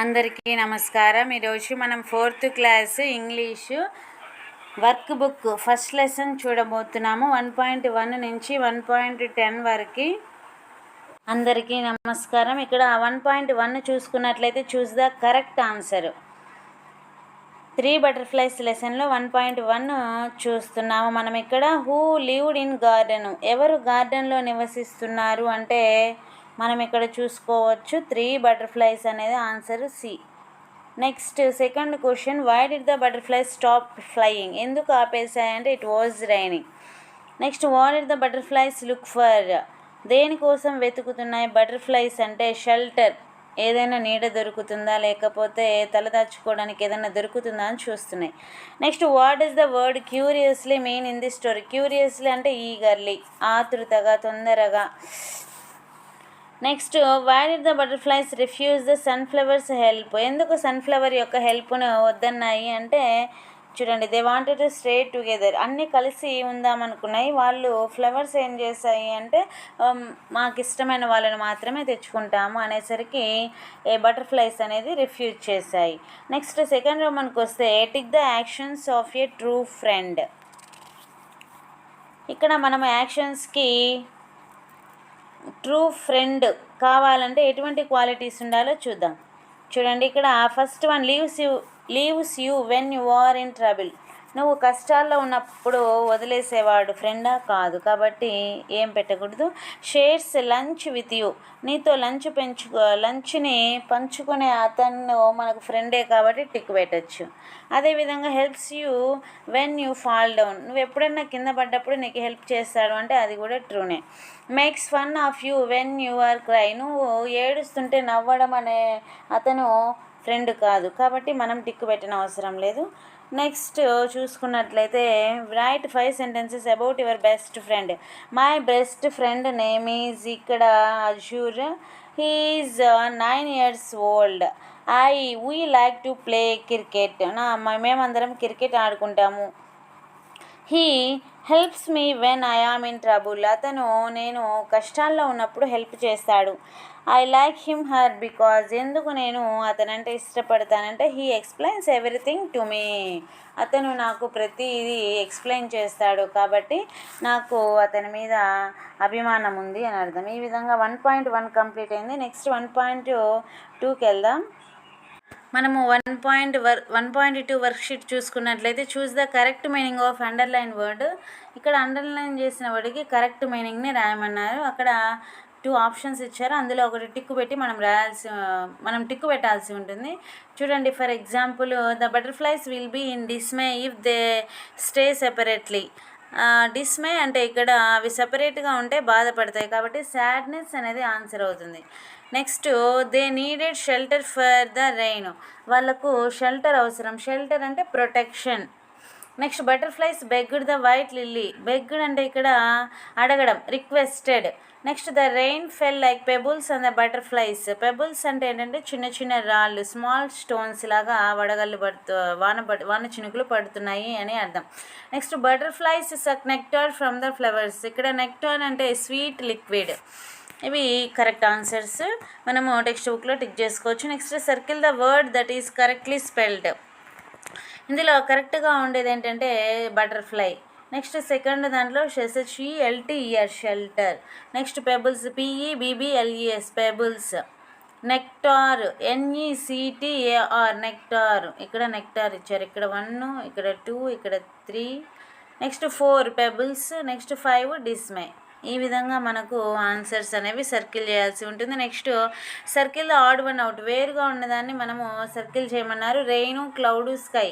అందరికీ నమస్కారం. ఈరోజు మనం 4th class English work book first lesson చూడబోతున్నాము. 1.1 నుంచి 1.10 వరకు. అందరికీ నమస్కారం. ఇక్కడ 1.1 చూసుకున్నట్లయితే choose the correct answer. 3 butterflies లెసన్లో 1.1 చూస్తున్నాము మనం. ఇక్కడ హూ లివ్డ్ ఇన్ గార్డెన్, ఎవరు గార్డెన్లో నివసిస్తున్నారు అంటే మనం ఇక్కడ చూసుకోవచ్చు 3 బటర్ఫ్లైస్ అనేది answer C. Next second question, why did the butterflies stop flying, ఎందుకు ఆపేసాయంటే it was raining. Next what did the butterflies look for, దేనికోసం వెతుకుతున్నాయి బటర్ఫ్లైస్ అంటే షెల్టర్, ఏదైనా నీడ దొరుకుతుందా లేకపోతే తలదాచుకోవడానికి ఏదైనా దొరుకుతుందా అని చూస్తున్నాయి. Next what is the word curiously mean in the story, curiously అంటే ఈగర్లీ, ఆతృతగా, తొందరగా. Next why did the butterflies refuse the sunflowers help, ఎందుకు సన్ఫ్లవర్ యొక్క హెల్ప్ను వద్దన్నాయి అంటే చూడండి, they wanted to stay together, అన్నీ కలిసి ఉందామనుకున్నాయి. వాళ్ళు ఫ్లవర్స్ ఏం చేశాయి అంటే మాకు ఇష్టమైన వాళ్ళని మాత్రమే తెచ్చుకుంటాము అనేసరికి ఏ బటర్ఫ్లైస్ అనేది రిఫ్యూజ్ చేశాయి. నెక్స్ట్ సెకండ్ రో మనకు వస్తే tick the actions of A true friend. ఇక్కడ మనం యాక్షన్స్కి ట్రూ ఫ్రెండ్ కావాలంటే ఎటువంటి క్వాలిటీస్ ఉండాలో చూద్దాం. చూడండి, ఇక్కడ first one leaves you when you are in trouble, నువ్వు కష్టాల్లో ఉన్నప్పుడు వదిలేసేవాడు ఫ్రెండా కాదు, కాబట్టి ఏం పెట్టకూడదు. షేర్స్ లంచ్ విత్ యూ, నీతో లంచ్ని పంచుకునే అతను మనకు ఫ్రెండే కాబట్టి టిక్ పెట్టచ్చు. అదేవిధంగా helps you when you fall down, నువ్వు ఎప్పుడైనా కింద పడ్డప్పుడు నీకు హెల్ప్ చేస్తాడు అంటే అది కూడా ట్రూనే. Makes fun of you when you are cry, నువ్వు ఏడుస్తుంటే నవ్వడం అనే అతను ఫ్రెండ్ కాదు, కాబట్టి మనం టిక్ పెట్టిన అవసరం లేదు. నెక్స్ట్ చూసుకున్నట్లయితే write 5 sentences about your best friend. My best friend name is, ఇక్కడ Azur, he is 9 years old. We like to play cricket, మేమందరం క్రికెట్ ఆడుకుంటాము. He helps me when I am in trouble, అతను నేను కష్టాల్లో ఉన్నప్పుడు హెల్ప్ చేస్తాడు. I like him her because, ఎందుకు నేను అతనంటే ఇష్టపడతానంటే he explains everything to me, అతను నాకు ప్రతిదీ ఎక్స్ప్లెయిన్ చేస్తాడు కాబట్టి నాకు అతని మీద అభిమానం ఉంది అని అర్థం. ఈ విధంగా 1.1 కంప్లీట్ అయింది. నెక్స్ట్ 1.2కి వెళ్దాం. మనము 1.2 వర్క్షీట్ చూసుకున్నట్లయితే choose the correct meaning of underline word. ఇక్కడ అండర్లైన్ చేసిన వర్డ్కి కరెక్ట్ మీనింగ్ని రాయమన్నారు. అక్కడ 2 ఆప్షన్స్ ఇచ్చారు, అందులో ఒకటి టిక్కు పెట్టి మనం టిక్కు పెట్టాల్సి ఉంటుంది. చూడండి, for example the butterflies will be in dismay if they stay separately. Dismay అంటే ఇక్కడ అవి సెపరేట్గా ఉంటే బాధపడతాయి కాబట్టి సాడ్నెస్ అనేది ఆన్సర్ అవుతుంది. Next they needed shelter for the rain, వాళ్ళకు షెల్టర్ అవసరం, షెల్టర్ అంటే protection. Next butterflies begged the white lily, begged అంటే ఇక్కడ అడగడం, requested. Next the rain fell like pebbles and the butterflies, pebbles అంటే ఏంటంటే చిన్న చిన్న రాళ్ళు, స్మాల్ స్టోన్స్ లాగా వడగళ్ళు వాన చినుకులు పడుతున్నాయి అని అర్థం. Next butterflies suck nectar from the flowers, ఇక్కడ నెక్టార్ అంటే స్వీట్ లిక్విడ్. ఇవి కరెక్ట్ ఆన్సర్స్, మనము టెక్స్ట్ బుక్లో టిక్ చేసుకోవచ్చు. Next circle the word that is correctly spelled, ఇందులో కరెక్ట్గా ఉండేది ఏంటంటే బటర్ఫ్లై. నెక్స్ట్ సెకండ్ దాంట్లో SHELTER shelter. Next pebbles PEBBLES pebbles. Nectar NECTAR nectar, ఇక్కడ నెక్టార్ ఇచ్చారు, ఇక్కడ 1, ఇక్కడ 2, ఇక్కడ 3. Next 4 pebbles, next 5 dismay. ఈ విధంగా మనకు ఆన్సర్స్ అనేవి సర్కిల్ చేయాల్సి ఉంటుంది. Next circle the odd one out, వేరుగా ఉన్నదాన్ని మనము సర్కిల్ చేయమన్నారు. రెయిన్, క్లౌడ్, స్కై,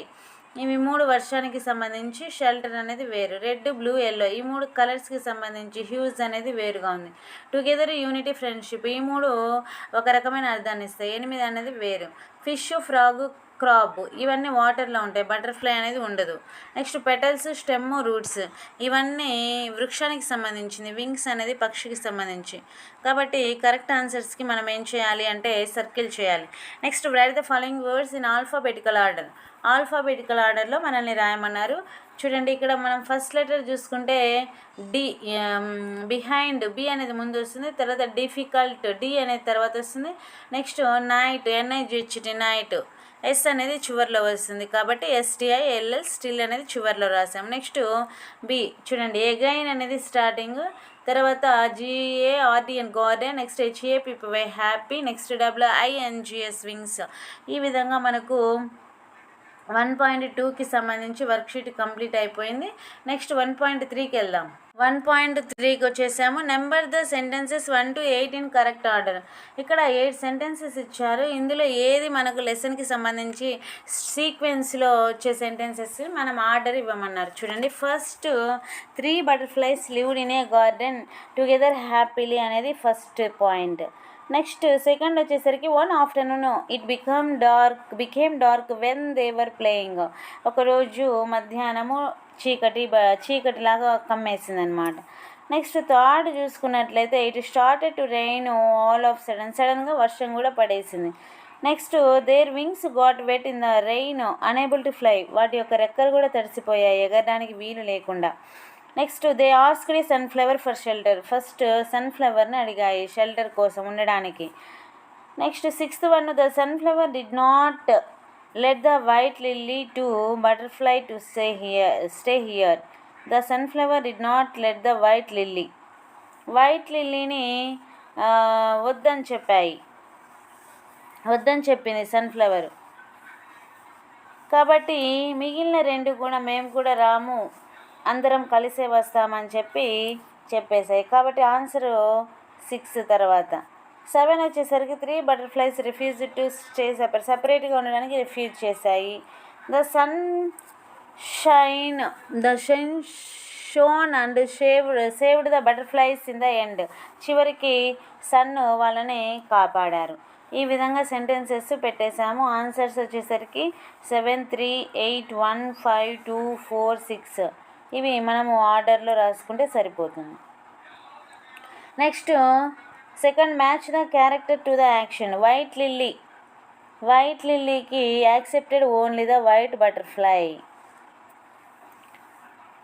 ఇవి 3 వర్షానికి సంబంధించి, షెల్టర్ అనేది వేరు. రెడ్, బ్లూ, ఎల్లో ఈ 3 కలర్స్కి సంబంధించి హ్యూజ్ అనేది వేరుగా ఉంది. టుగెదర్, యూనిటీ, ఫ్రెండ్షిప్ ఈ 3 ఒక రకమైన అర్థాన్ని ఇస్తాయి. 8 అనేది వేరు. ఫిష్, ఫ్రాగ్, క్రాబ్ ఇవన్నీ వాటర్లో ఉంటాయి, బటర్ఫ్లై అనేది ఉండదు. నెక్స్ట్ పెటల్స్, స్టెమ్, రూట్స్ ఇవన్నీ వృక్షానికి సంబంధించింది, వింగ్స్ అనేది పక్షికి సంబంధించి. కాబట్టి కరెక్ట్ ఆన్సర్స్కి మనం ఏం చేయాలి అంటే సర్కిల్ చేయాలి. Next write the following words in alphabetical order, alphabetical ఆర్డర్లో మనల్ని రాయమన్నారు. చూడండి ఇక్కడ మనం ఫస్ట్ లెటర్ చూసుకుంటే డి, బిహైండ్ బి అనేది ముందు వస్తుంది, తర్వాత డిఫికల్ట్ డి అనేది తర్వాత వస్తుంది, next night NIGHT night S అనేది చివరిలో వస్తుంది కాబట్టి STILL స్టిల్ అనేది చివరిలో రాసాం. నెక్స్ట్ బి చూడండి ఎగైన్ అనేది స్టార్టింగ్, తర్వాత GARDN garden, next HAPPY happy, next WINGS wings. ఈ విధంగా మనకు 1.2కి సంబంధించి వర్క్షీట్ కంప్లీట్ అయిపోయింది. నెక్స్ట్ 1.3కి వెళ్దాం. 1.3కి వచ్చేసాము. Number the sentences 1 to 8 in correct order. ఇక్కడ 8 సెంటెన్సెస్ ఇచ్చారు. ఇందులో ఏది మనకు లెసన్కి సంబంధించి సీక్వెన్స్లో వచ్చే సెంటెన్సెస్ మనం ఆర్డర్ ఇవ్వమన్నారు. చూడండి first 3 butterflies lived in a garden together happily అనేది ఫస్ట్ పాయింట్. నెక్స్ట్ సెకండ్ వచ్చేసరికి one afternoon it became dark when they were playing. ఒకరోజు మధ్యాహ్నము చీకటిలాగా కమ్మేసింది అనమాట. నెక్స్ట్ థర్డ్ చూసుకున్నట్లయితే it started to rain all of సడన్గా వర్షం కూడా పడేసింది. Next their wings got wet in the rain unable to fly. వాటి యొక్క రెక్కలు కూడా తడిసిపోయాయి ఎగరడానికి వీలు లేకుండా. Next they asked sunflower for shelter. First సన్ఫ్లవర్ని అడిగాయి షెల్టర్ కోసం ఉండడానికి. Next sixth one the sunflower did not let the white lily to butterfly to stay here. The sunflower did not let the white లిల్లీని వద్దని చెప్పింది sunflower. కాబట్టి మిగిలిన రెండు కూడా మేము కూడా రాము, అందరం కలిసే వస్తామని చెప్పేసాయి. కాబట్టి ఆన్సరు 6. తర్వాత 7 వచ్చేసరికి 3 butterflies రిఫ్యూజ్ టు స్టే సపరేట్గా ఉండడానికి రిఫ్యూజ్ చేశాయి. The sun shone and saved the butterflies in the end. చివరికి సన్ వాళ్ళని కాపాడారు. ఈ విధంగా సెంటెన్సెస్ పెట్టేశాము. ఆన్సర్స్ వచ్చేసరికి 7, 3, 8, 1, 5, 2, 4, 6 ఇవి మనము ఆర్డర్లో రాసుకుంటే సరిపోతుంది. Next second match the character to the action. White లిల్లీకి accepted only the white butterfly.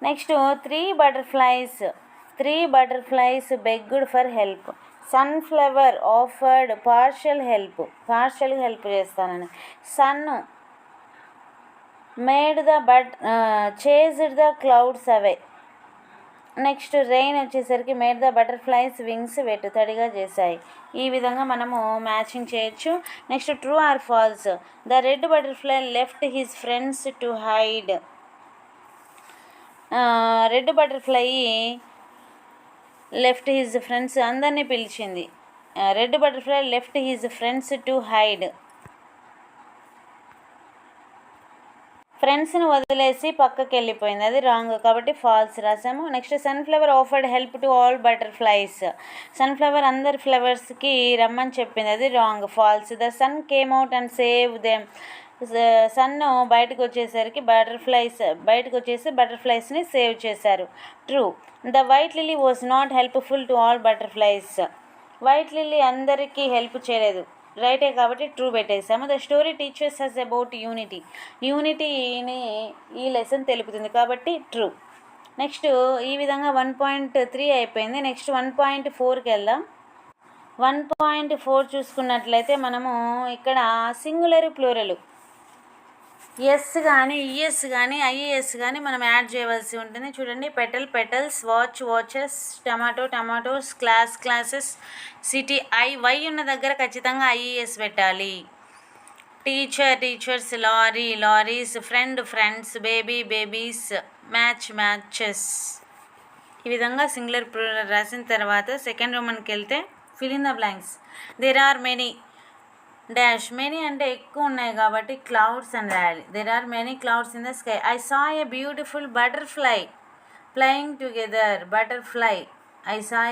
Next 3 butterflies begged for help. Sunflower offered partial help చేస్తానని. Sun chased the clouds away. Next rain వచ్చేసరికి made the butterflies wings తడిగా చేశాయి. ఈ విధంగా మనము matching చేయొచ్చు. Next true or false. The red butterfly left his friends to hide. Red butterfly left his friends అందరినీ పిలిచింది. Red butterfly left his friends to hide. ఫ్రెండ్స్ని వదిలేసి పక్కకి వెళ్ళిపోయింది, అది రాంగ్ కాబట్టి ఫాల్స్ రాసాము. Next sunflower offered help to all butterflies. Sunflower అందరి ఫ్లవర్స్కి రమ్మని చెప్పింది, అది wrong, false. The sun came out and save them. Sun బయటకు వచ్చేసి బటర్ఫ్లైస్ని సేవ్ చేశారు, true. The white lily was not helpful to all butterflies. White lily అందరికీ హెల్ప్ చేయలేదు, రైటే కాబట్టి ట్రూ పెట్టేసాము. The story teachers us about యూనిటీని ఈ లెసన్ తెలుపుతుంది కాబట్టి ట్రూ. నెక్స్ట్ ఈ విధంగా 1.3 అయిపోయింది. నెక్స్ట్ 1.4కి వెళ్దాం. 1.4 చూసుకున్నట్లయితే మనము ఇక్కడ సింగులర్ ప్లూరల్ ఎస్ కానీ ఈఎస్ కానీ ఐఏఎస్ కానీ మనం యాడ్ చేయవలసి ఉంటుంది. చూడండి petals, watches, tomatoes, classes, city Y ఉన్న దగ్గర ఖచ్చితంగా ఐఏఎస్ పెట్టాలి. Teachers, lorries, friends, babies, matches. ఈ విధంగా సింగులర్ ప్లూరల్ రాసిన తర్వాత సెకండ్ రోమన్కి వెళ్తే fill in the blanks. There are many అంటే ఎక్కువ ఉన్నాయి కాబట్టి క్లౌడ్స్ అని రాయాలి. There are many clouds in the sky. I saw a beautiful butterfly flying together. I saw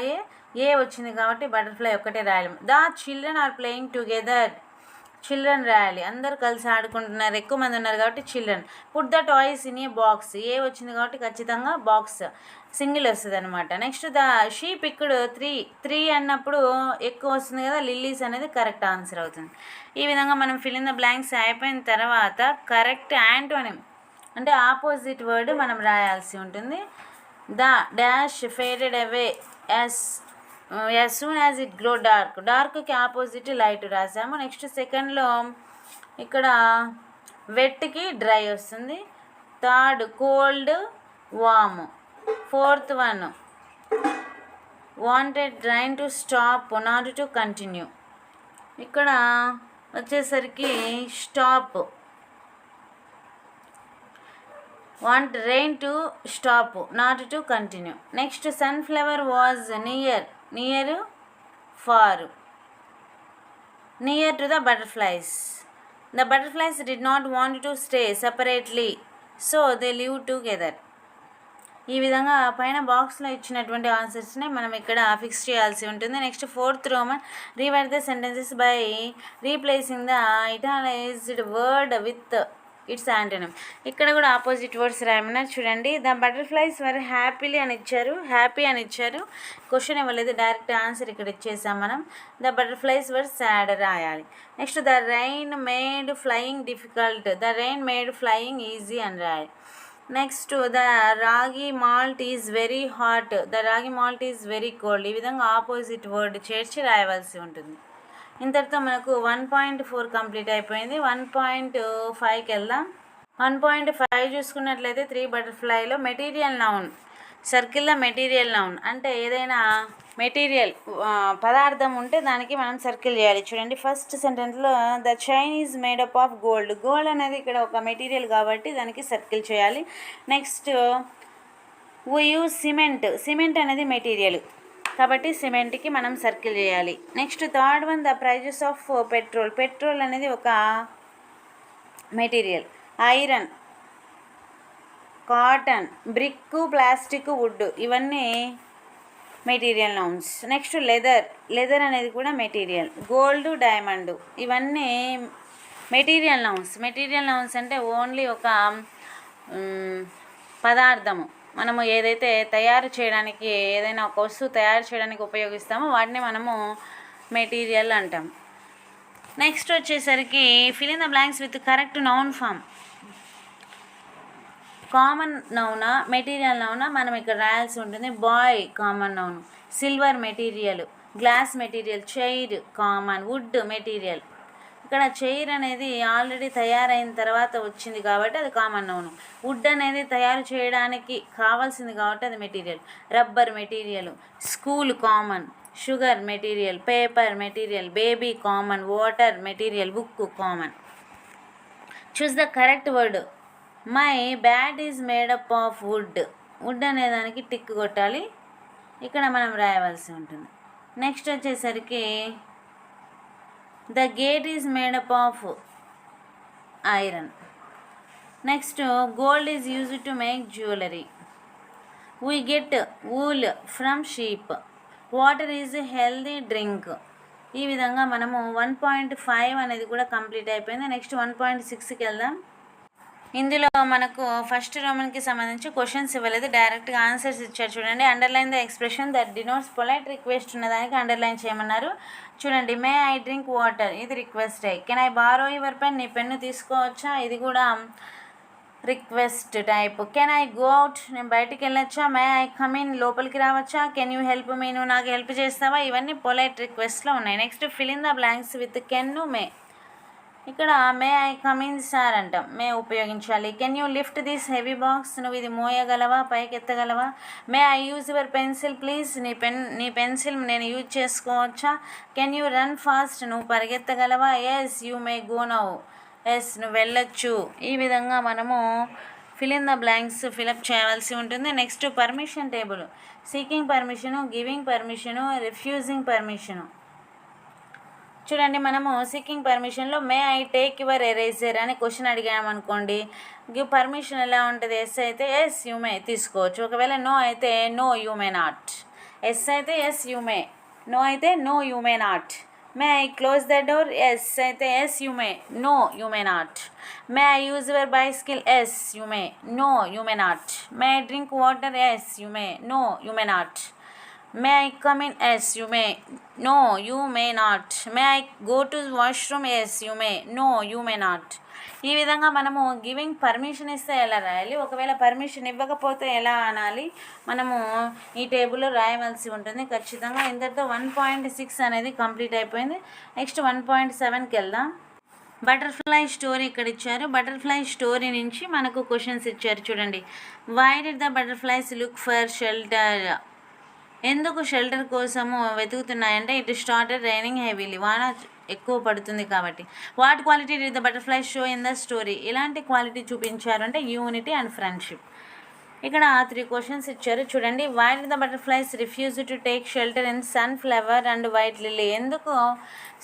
a వచ్చింది కాబట్టి బటర్ఫ్లై ఒక్కటే రాయాలి. The children are playing together. Children రాయాలి, అందరు కలిసి ఆడుకుంటున్నారు, ఎక్కువ మంది ఉన్నారు కాబట్టి children. Put the toys in a box. A వచ్చింది కాబట్టి ఖచ్చితంగా బాక్స్ సింగిల్ వస్తుంది అనమాట. నెక్స్ట్ ద షీప్ ఇక్కడ 3 అన్నప్పుడు ఎక్కువ వస్తుంది కదా, లిల్లీస్ అనేది కరెక్ట్ ఆన్సర్ అవుతుంది. ఈ విధంగా మనం ఫిల్ ఇన్ ద బ్లాంక్స్ అయిపోయిన తర్వాత కరెక్ట్ యాంటోనిమ్ అంటే ఆపోజిట్ వర్డ్ మనం రాయాల్సి ఉంటుంది. The dash faded away as soon as it grow dark. డార్క్కి ఆపోజిట్ లైట్ రాసాము. నెక్స్ట్ సెకండ్లో ఇక్కడ వెట్కి డ్రై వస్తుంది. Third cold warm. Fourth one wanted rain to stop not to continue. ఇక్కడ వచ్చేసరికి stop, want rain to stop not to continue. Next sunflower was near far, near to the butterflies. The butterflies did not want to stay separately so they live together. ఈ విధంగా పైన బాక్స్లో ఇచ్చినటువంటి ఆన్సర్స్ని మనం ఇక్కడ fix చేయాల్సి ఉంటుంది. Next fourth Roman rewrite the sentences by replacing the italicized word with its antonym. ఇక్కడ కూడా ఆపోజిట్ వర్డ్స్ రాయమన్నారు. చూడండి, ద బటర్ఫ్లైస్ వర్ హ్యాపీ అని ఇచ్చారు. క్వశ్చన్ ఇవ్వలేదు, డైరెక్ట్ ఆన్సర్ ఇక్కడ ఇచ్చేసాం మనం. ద బటర్ఫ్లైస్ వర్ సాడ్ రాయాలి. Next the rain made flying difficult, the rain made flying easy అని రాయాలి. నెక్స్ట్ ద రాగి malt is very hot, the రాగి మాల్ట్ ఈజ్ వెరీ కోల్డ్. ఈ విధంగా ఆపోజిట్ వర్డ్ చేర్చి రాయవలసి ఉంటుంది. ఇంతటితో మనకు 1.4 కంప్లీట్ అయిపోయింది. 1.5కి వెళ్దాం. 1.5 చూసుకున్నట్లయితే 3 బటర్ఫ్లైలో మెటీరియల్ నౌన్. సర్కిల్లో మెటీరియల్ నౌన్ అంటే ఏదైనా మెటీరియల్ పదార్థం ఉంటే దానికి మనం సర్కిల్ చేయాలి. చూడండి, ఫస్ట్ సెంటెన్స్లో the chain is made up of gold. Gold అనేది ఇక్కడ ఒక మెటీరియల్ కాబట్టి దానికి సర్కిల్ చేయాలి. నెక్స్ట్ వీ యూజ్ సిమెంట్ అనేది మెటీరియల్ కాబట్టి సిమెంట్కి మనం సర్కిల్ చేయాలి. Next third one the prices of petrol అనేది ఒక material. Iron, cotton, brick, plastic, wood ఇవన్నీ మెటీరియల్ నౌన్స్. నెక్స్ట్ లెదర్ అనేది కూడా మెటీరియల్. గోల్డ్, డైమండ్ ఇవన్నీ మెటీరియల్ నౌన్స్ అంటే ఓన్లీ ఒక పదార్థము. మనము ఏదైతే తయారు చేయడానికి ఏదైనా ఒక వస్తువు తయారు చేయడానికి ఉపయోగిస్తామో వాటిని మనము మెటీరియల్ అంటాం. నెక్స్ట్ వచ్చేసరికి fill in the blanks with correct noun form. Common నౌనా మెటీరియల్ నౌనా మనం ఇక్కడ రాయాల్సి ఉంటుంది. Boy common noun, silver material, glass material, chair common, wood material. ఇక్కడ చైర్ అనేది ఆల్రెడీ తయారైన తర్వాత వచ్చింది కాబట్టి అది కామన్ నౌన్. వుడ్ అనేది తయారు చేయడానికి కావాల్సింది కాబట్టి అది material. Rubber material, school common, sugar material, paper material, baby common, water material, book common. Choose the correct word. My bat is made up of would అనే దానికి టిక్ కొట్టాలి, ఇక్కడ మనం రాయవలసి ఉంటుంది. నెక్స్ట్ వచ్చేసరికి the gate is made up of iron. Next gold is used to make jewellery. We get wool from sheep. Water is healthy drink. ఈ విధంగా మనము 1.5 అనేది కూడా కంప్లీట్ అయిపోయింది. నెక్స్ట్ 1.6కి వెళ్దాం. ఇందులో మనకు ఫస్ట్ రోమన్కి సంబంధించి క్వశ్చన్స్ ఇవ్వలేదు, డైరెక్ట్గా ఆన్సర్స్ ఇచ్చారు. చూడండి, underline the expression that denotes polite request ఉన్నదానికి అండర్లైన్ చేయమన్నారు. చూడండి, మే ఐ డ్రింక్ వాటర్ ఇది request. Can I borrow your pen, నీ పెన్ను తీసుకోవచ్చా ఇది కూడా request type. Can I go out, నేను బయటికి వెళ్ళొచ్చా. మే ఐ కమ్ ఇన్, లోపలికి రావచ్చా. కెన్ యూ హెల్ప్ మీ, నువ్వు నాకు హెల్ప్ చేస్తావా. ఇవన్నీ పొలైట్ రిక్వెస్ట్లో ఉన్నాయి. Next fill in the blanks with can, may. ఇక్కడ may I come in sir అంటాం, మే ఉపయోగించాలి. Can you lift this heavy box, నువ్వు ఇది మోయగలవా, పైకి ఎత్తగలవా. May I use your pencil please, నీ పెన్సిల్ నేను యూజ్ చేసుకోవచ్చా. కెన్ యూ రన్ ఫాస్ట్, నువ్వు పరిగెత్తగలవా. Yes you may go now, yes నువ్వు వెళ్ళొచ్చు. ఈ విధంగా మనము fill in the blanks fill up చేయవలసి ఉంటుంది. Next permission table. Seeking permission, giving permission, refusing permission. చూడండి, మనము సీకింగ్ పర్మిషన్లో may I take your eraser అని క్వశ్చన్ అడిగామనుకోండి, గివ్ పర్మిషన్ ఎలా ఉంటుంది. ఎస్ అయితే ఎస్ యూ మే తీసుకోవచ్చు, ఒకవేళ నో అయితే no you may not. Yes అయితే ఎస్ యూ మే, నో అయితే no you may not. May I close the door, yes అయితే yes you may, no you may not. May I use your bicycle, yes you may, no you may not. May I drink water, yes you may, no you may not. May I come in? Yes you may. No you may not. May I go to washroom? Yes you may. No you may not. ఈ విధంగా మనము giving permission ఇస్తే ఎలా రాయాలి, ఒకవేళ permission ఇవ్వకపోతే ఎలా అనాలి, మనము ఈ టేబుల్లో రాయవలసి ఉంటుంది ఖచ్చితంగా. ఇంతటితో 1.6 అనేది కంప్లీట్ అయిపోయింది. నెక్స్ట్ 1.7కి వెళ్దాం. బటర్ఫ్లై స్టోరీ ఇక్కడ ఇచ్చారు. బటర్ఫ్లై స్టోరీ నుంచి మనకు క్వశ్చన్స్ ఇచ్చారు చూడండి. Why did the butterflies look for shelter? ఎందుకు షెల్టర్ కోసము వెతుకుతున్నాయంటే ఇట్ స్టార్టెడ్ రైనింగ్ హెవీలీ, వాన ఎక్కువ పడుతుంది కాబట్టి. What quality did the butterfly show in the story? ఇలాంటి క్వాలిటీ చూపించారు అంటే యూనిటీ అండ్ ఫ్రెండ్షిప్. ఇక్కడ 3 క్వశ్చన్స్ ఇచ్చారు చూడండి. Why did the butterflies refuse to take shelter in sunflower and white lily? ఎందుకు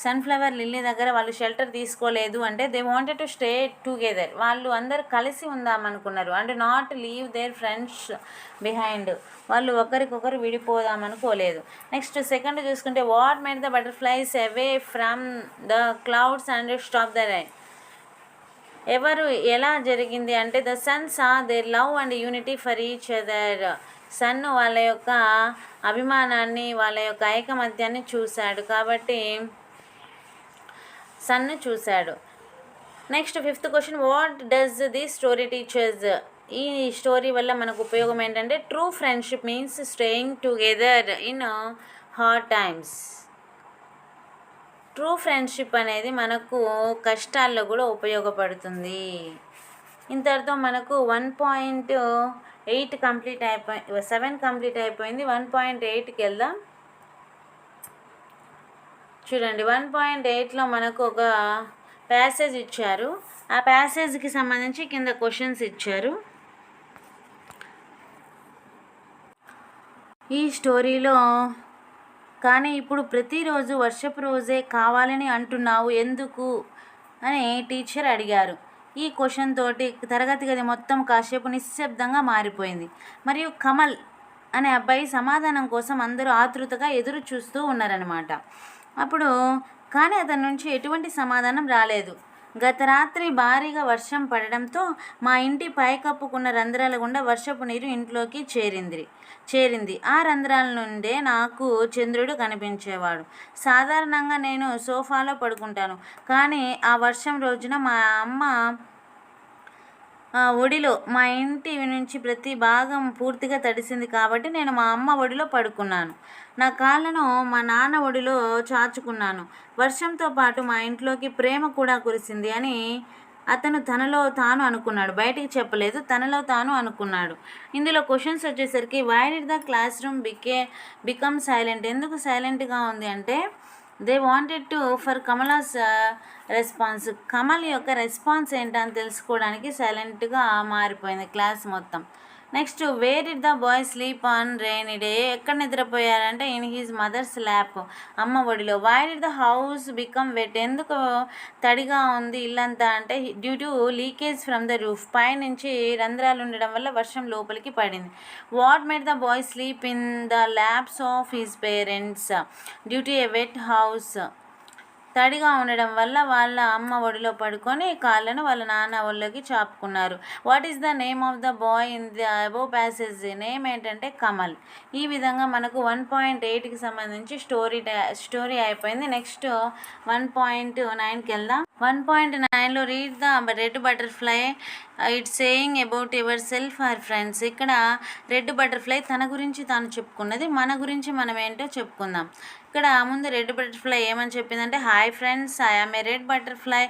సన్ఫ్లవర్ లిల్లీ దగ్గర వాళ్ళు షెల్టర్ తీసుకోలేదు అంటే they wanted to stay together, వాళ్ళు అందరు కలిసి ఉందామనుకున్నారు. And not leave their friends behind, వాళ్ళు ఒకరికొకరు విడిపోదామనుకోలేదు. నెక్స్ట్ సెకండ్ చూసుకుంటే what made the butterflies away from the clouds and stop the rain? ఎవరు ఎలా జరిగింది అంటే the suns ah their love and unity for each other. Sun వాళ్ళ యొక్క అభిమానాన్ని, వాళ్ళ యొక్క ఐకమత్యాన్ని చూశాడు కాబట్టి సన్ను చూశాడు. Next 5th question what does the story teachers? ఈ స్టోరీ వల్ల మనకు ఉపయోగం ఏంటంటే true friendship means staying together in hard times. True friendship అనేది మనకు కష్టాల్లో కూడా ఉపయోగపడుతుంది. ఇంతటితో మనకు 1.8 కంప్లీట్ అయిపోయి 7 కంప్లీట్ అయిపోయింది. 1.8కి వెళ్దాం. చూడండి 1.8లో మనకు ఒక ప్యాసేజ్ ఇచ్చారు. ఆ ప్యాసేజ్కి సంబంధించి కింద క్వశ్చన్స్ ఇచ్చారు. ఈ స్టోరీలో కానీ ఇప్పుడు ప్రతిరోజు వర్షపు రోజే కావాలని అంటున్నావు ఎందుకు అని టీచర్ అడిగారు. ఈ క్వశ్చన్ తోటి తరగతి గది మొత్తం కాసేపు నిశ్శబ్దంగా మారిపోయింది. మరియు కమల్ అనే అబ్బాయి సమాధానం కోసం అందరూ ఆతృతగా ఎదురు చూస్తూ ఉన్నారనమాట. అప్పుడు కానీ అతని నుంచి ఎటువంటి సమాధానం రాలేదు. గత రాత్రి భారీగా వర్షం పడడంతో మా ఇంటి పైకప్పుకున్న రంధ్రాల గుండా వర్షపు నీరు ఇంట్లోకి చేరింది. ఆ రంధ్రాల నుండే నాకు చంద్రుడు కనిపించేవాడు. సాధారణంగా నేను సోఫాలో పడుకుంటాను, కానీ ఆ వర్షం రోజున మా అమ్మ ఒడిలో మా ఇంటి నుంచి ప్రతి భాగం పూర్తిగా తడిసింది కాబట్టి నేను మా అమ్మ ఒడిలో పడుకున్నాను. నా కాళ్ళను మా నాన్న ఒడిలో చాచుకున్నాను. వర్షంతో పాటు మా ఇంట్లోకి ప్రేమ కూడా కురిసింది అని అతను తనలో తాను అనుకున్నాడు. బయటికి చెప్పలేదు, తనలో తాను అనుకున్నాడు. ఇందులో క్వశ్చన్స్ వచ్చేసరికి why did the classroom become silent? ఎందుకు సైలెంట్గా ఉంది అంటే they wanted to for Kamala's response. Kamal యొక్క రెస్పాన్స్ ఏంటని తెలుసుకోవడానికి సైలెంట్గా మారిపోయింది క్లాస్ మొత్తం. Next where did the boy sleep on rainy day? ఎక్కడ నిద్రపోయారంటే ఇన్ హీజ్ మదర్స్ ల్యాప్, అమ్మ ఒడిలో. Why did the house become wet? ఎందుకు తడిగా ఉంది ఇల్లంతా అంటే due to leakage from the roof, పై నుంచి రంధ్రాలు ఉండడం వల్ల వర్షం లోపలికి పడింది. What made the boy sleep in the laps of his parents? Due to a wet house, తడిగా ఉండడం వల్ల వాళ్ళ అమ్మ ఒడిలో పడుకొని కాళ్ళను వాళ్ళ నాన్న ఒళ్ళోకి చాపుకున్నారు. What is the name of the boy in the above passage? Name ఏంటంటే కమల్. ఈ విధంగా మనకు 1.8కి సంబంధించి స్టోరీ అయిపోయింది. నెక్స్ట్ 1.9కి వెళ్దాం. 1.9లో read the red butterfly it's saying about yourself or friends. ఇక్కడ రెడ్ బటర్ఫ్లై తన గురించి తాను చెప్పుకున్నది, మన గురించి మనం ఏంటో చెప్పుకుందాం. ఇక్కడ ముందు రెడ్ బటర్ఫ్లై ఏమని చెప్పిందంటే hi friends, I am a red butterfly,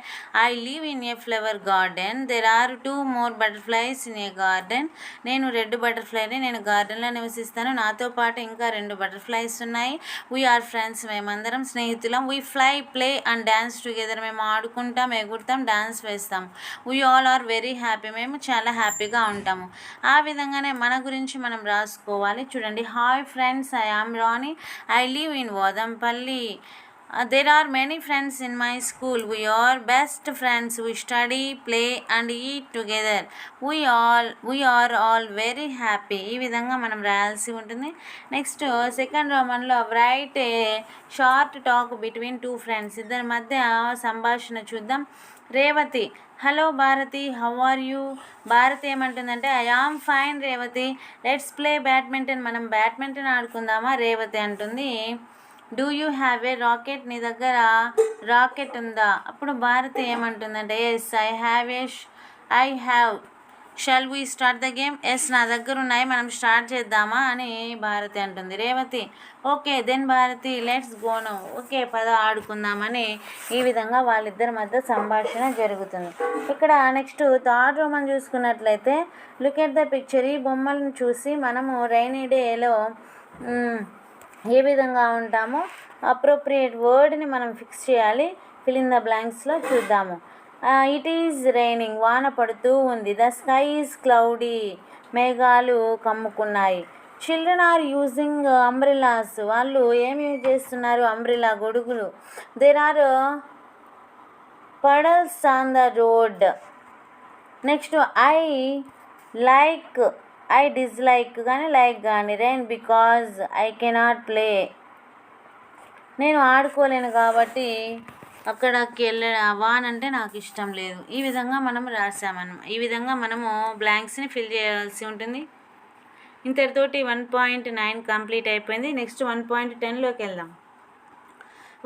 I live in a flower garden, there are 2 more butterflies in a garden. నేను రెడ్ బటర్ఫ్లైని, నేను గార్డెన్లో నివసిస్తాను, నాతో పాటు ఇంకా 2 బటర్ఫ్లైస్ ఉన్నాయి. వీ ఆర్ ఫ్రెండ్స్, మేమందరం స్నేహితులం. We fly, play and dance together, మేము ఆడుకుంటాం, ఎగురుతాం, డ్యాన్స్ వేస్తాం. We all are very happy, మేము చాలా హ్యాపీగా ఉంటాము. ఆ విధంగానే మన గురించి మనం రాసుకోవాలి. చూడండి hi friends, I am Rani, I live in Vadamapalli. There are many friends in my school. We are best friends. We study, play and eat together. We are all very happy. ఈ విధంగా మనం రాయాల్సి ఉంటుంది. నెక్స్ట్ సెకండ్ రోమన్లో write a short talk between 2 friends. ఇద్దరి మధ్య సంభాషణ చూద్దాం. Revathi, hello Bharathi, how are you? Bharathi ఏమంటుందంటే I am fine Revathi, let's play badminton, మనం బ్యాడ్మింటన్ ఆడుకుందామా రేవతి అంటుంది. Do you have a racket, నీ దగ్గర రాకెట్ ఉందా? అప్పుడు భారతి ఏమంటుందంటే yes I have shall we start the game, yes నా దగ్గర ఉన్నాయి, మనం స్టార్ట్ చేద్దామా అని భారతి అంటుంది. Revathi, okay then Bharati let's go now, okay పద ఆడుకుందామని ఈ విధంగా వాళ్ళిద్దరి మధ్య సంభాషణ జరుగుతుంది. ఇక్కడ నెక్స్ట్ థర్డ్ రోమన్ చూసుకున్నట్లయితే లుక్ ఎట్ ద పిక్చర్, ఈ బొమ్మలను చూసి మనము రైనీ డేలో ఏ విధంగా ఉంటామో అప్రోప్రియేట్ వర్డ్ని మనం ఫిక్స్ చేయాలి. ఫిల్ ఇన్ ద బ్లాంక్స్లో చూద్దాము. ఇట్ ఈజ్ రైనింగ్, వాన పడుతూ ఉంది. ద స్కై ఈజ్ క్లౌడీ, మేఘాలు కమ్ముకున్నాయి. చిల్డ్రన్ ఆర్ యూజింగ్ అంబ్రిల్లాస్, వాళ్ళు ఏమి యూజ్ చేస్తున్నారు? అంబ్రిల్లా, గొడుగులు. There are puddles on the road. Next I dislike కానీ లైక్ కానీ rain because I cannot play, నేను ఆడుకోలేను కాబట్టి అక్కడికి వాన్ అంటే నాకు ఇష్టం లేదు. ఈ విధంగా మనం రాసామన్నమాట. ఈ విధంగా మనము బ్లాంక్స్ని ఫిల్ చేయాల్సి ఉంటుంది. ఇంతటితోటి 1.9 కంప్లీట్ అయిపోయింది. నెక్స్ట్ 1.10లోకి వెళ్దాం.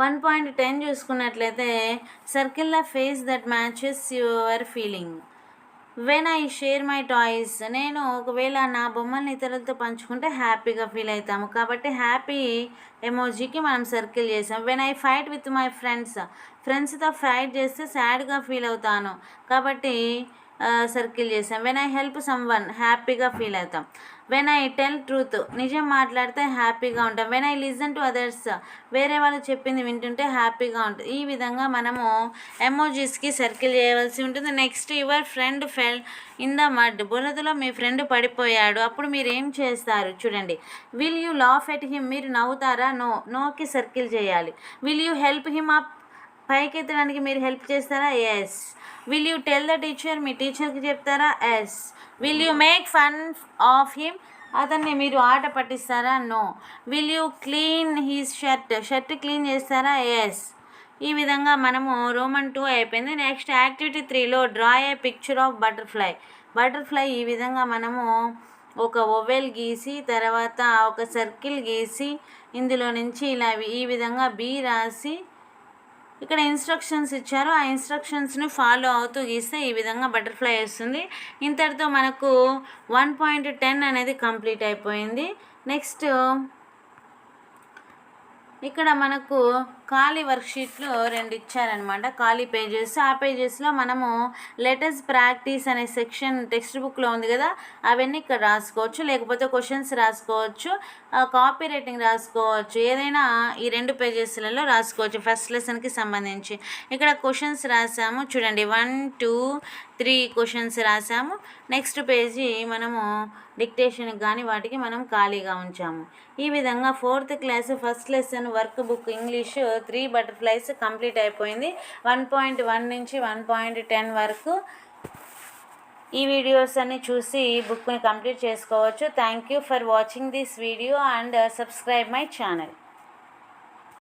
1.10 చూసుకున్నట్లయితే circle the face that matches your feeling. When I share my toys, నేను ఒకవేళ నా బొమ్మల్ని ఇతరులతో పంచుకుంటే హ్యాపీగా ఫీల్ అవుతాము కాబట్టి హ్యాపీ ఎమోజీకి మనం సర్కిల్ చేసాం. When I fight with my ఫ్రెండ్స్తో ఫైట్ చేస్తే సాడ్గా ఫీల్ అవుతాను కాబట్టి సర్కిల్ చేసాం. వెన్ ఐ హెల్ప్ సమ్వన్, హ్యాపీగా ఫీల్ అవుతాం. వెన్ ఐ టెల్ ట్రూత్, నిజం మాట్లాడితే హ్యాపీగా ఉంటాం. When I listen to others, వేరే వాళ్ళు చెప్పింది వింటుంటే హ్యాపీగా ఉంటుంది. ఈ విధంగా మనము ఎమోజీస్కి సర్కిల్ చేయవలసి ఉంటుంది. Next your friend fell in the mud, బురదలో మీ ఫ్రెండ్ పడిపోయాడు, అప్పుడు మీరు ఏం చేస్తారు చూడండి. Will you laugh at him, మీరు నవ్వుతారా? నోకి సర్కిల్ చేయాలి. Will you help him up, పైకెత్తడానికి మీరు హెల్ప్ చేస్తారా? Yes. Will you tell the teacher, మీ టీచర్కి చెప్తారా? Yes. Will you make fun of him, అతన్ని మీరు ఆట పట్టిస్తారా? No. Will you clean his shirt clean చేస్తారా? ఎస్. ఈ విధంగా మనము రోమన్ 2 అయిపోయింది. నెక్స్ట్ యాక్టివిటీ 3లో draw a picture of butterfly. ఈ విధంగా మనము ఒక ఓవెల్ గీసి తర్వాత ఒక సర్కిల్ గీసి ఇందులో నుంచి ఇలా ఈ విధంగా బి రాసి ఇక్కడ ఇన్స్ట్రక్షన్స్ ఇచ్చారు, ఆ ఇన్స్ట్రక్షన్స్ని ఫాలో అవుతూ గీస్తే ఈ విధంగా బటర్ఫ్లై వస్తుంది. ఇంతటితో మనకు 1.10 అనేది కంప్లీట్ అయిపోయింది. నెక్స్ట్ ఇక్కడ మనకు ఖాళీ వర్క్షీట్లు 2 ఇచ్చారనమాట, ఖాళీ పేజెస్. ఆ పేజెస్లో మనము లెటర్స్ ప్రాక్టీస్ అనే సెక్షన్ టెక్స్ట్ బుక్లో ఉంది కదా, అవన్నీ ఇక్కడ రాసుకోవచ్చు, లేకపోతే క్వశ్చన్స్ రాసుకోవచ్చు, కాపీ రైటింగ్ రాసుకోవచ్చు, ఏదైనా ఈ 2 పేజెస్లలో రాసుకోవచ్చు ఫస్ట్ లెసన్కి సంబంధించి. ఇక్కడ క్వశ్చన్స్ రాసాము చూడండి, 1, 2, 3 క్వశ్చన్స్ రాసాము. నెక్స్ట్ పేజీ మనము డిక్టేషన్కి కానీ వాటికి మనం ఖాళీగా ఉంచాము. ఈ విధంగా 4th class first lesson work book English 3 butterflies complete అయిపోయింది. 1.1 నుంచి 1.10 వరకు ఈ వీడియోస్ అన్ని చూసి బుక్ని కంప్లీట్ చేసుకోవచ్చు. Thank you for watching this video and subscribe my channel.